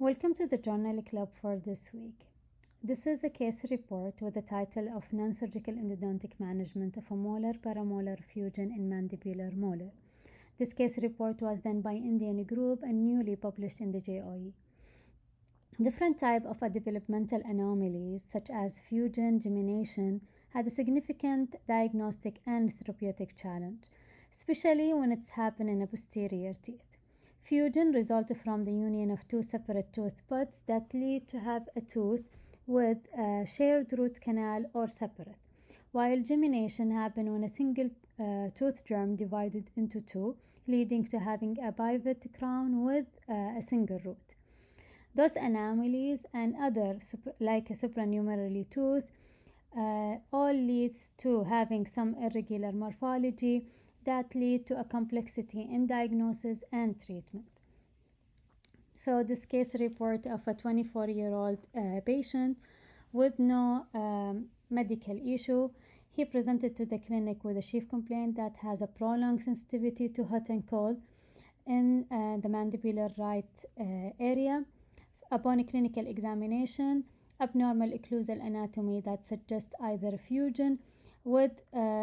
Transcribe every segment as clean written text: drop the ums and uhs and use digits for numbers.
Welcome to the Journal Club for this week. This is a case report with the title of Non-Surgical Endodontic Management of a Molar Paramolar Fusion in Mandibular Molar. This case report was done by Indian group and newly published in the JOE. Different types of developmental anomalies such as fusion, gemination had a significant diagnostic and therapeutic challenge, especially when it's happened in a posterior teeth. Fusion results from the union of two separate tooth buds that lead to have a tooth with a shared root canal or separate, while gemination happens when a single tooth germ divided into two, leading to having a pivot crown with a single root. Those anomalies and other like a supernumerary tooth all leads to having some irregular morphology that lead to a complexity in diagnosis and treatment. So this case report of a 24-year-old patient with no medical issue. He presented to the clinic with a chief complaint that has a prolonged sensitivity to hot and cold in the mandibular right area. Upon clinical examination, abnormal occlusal anatomy that suggests either fusion with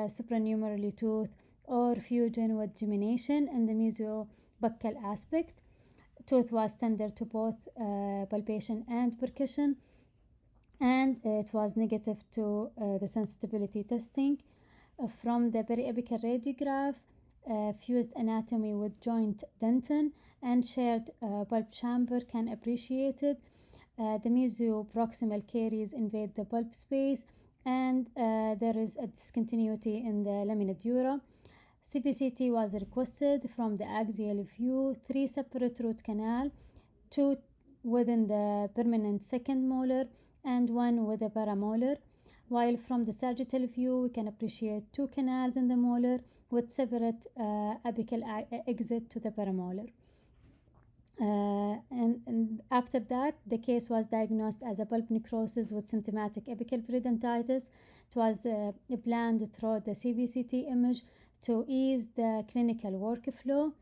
supernumerary tooth or fusion with gemination in the mesiobuccal aspect. Tooth was tender to both palpation and percussion, and it was negative to the sensitivity testing. From the periapical radiograph, fused anatomy with joint dentin and shared pulp chamber can appreciated. The mesioproximal caries invade the pulp space, and there is a discontinuity in the lamina dura. CBCT was requested from the axial view, 3 separate root canal, 2 within the permanent second molar and 1 with a paramolar, while from the sagittal view we can appreciate 2 canals in the molar with separate apical exit to the paramolar. And after that, the case was diagnosed as a pulp necrosis with symptomatic apical periodontitis. It was planned through the CBCT image to ease the clinical workflow,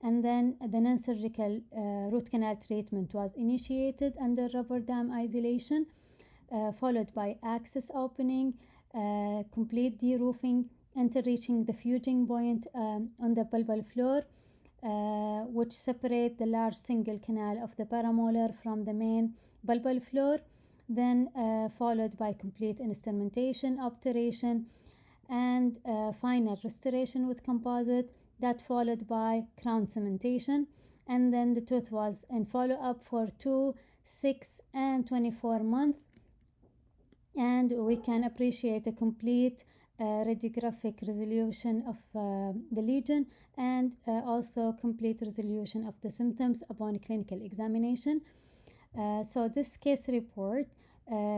and then the non-surgical root canal treatment was initiated under rubber dam isolation, followed by access opening, complete deroofing until reaching the fusing point on the pulpal floor, which separate the large single canal of the paramolar from the main pulpal floor, then followed by complete instrumentation, obturation, and final restoration with composite, that followed by crown cementation, and then the tooth was in follow-up for 2, 6, and 24 months, and we can appreciate a complete radiographic resolution of the lesion and also complete resolution of the symptoms upon clinical examination. So this case report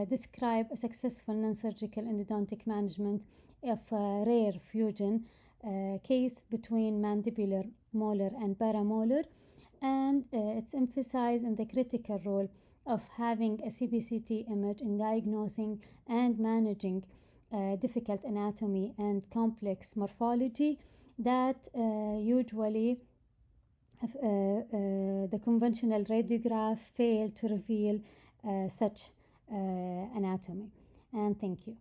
describes a successful non-surgical endodontic management of a rare fusion case between mandibular, molar, and paramolar, and it's emphasized in the critical role of having a CBCT image in diagnosing and managing difficult anatomy and complex morphology that usually the conventional radiograph fail to reveal such anatomy. And thank you.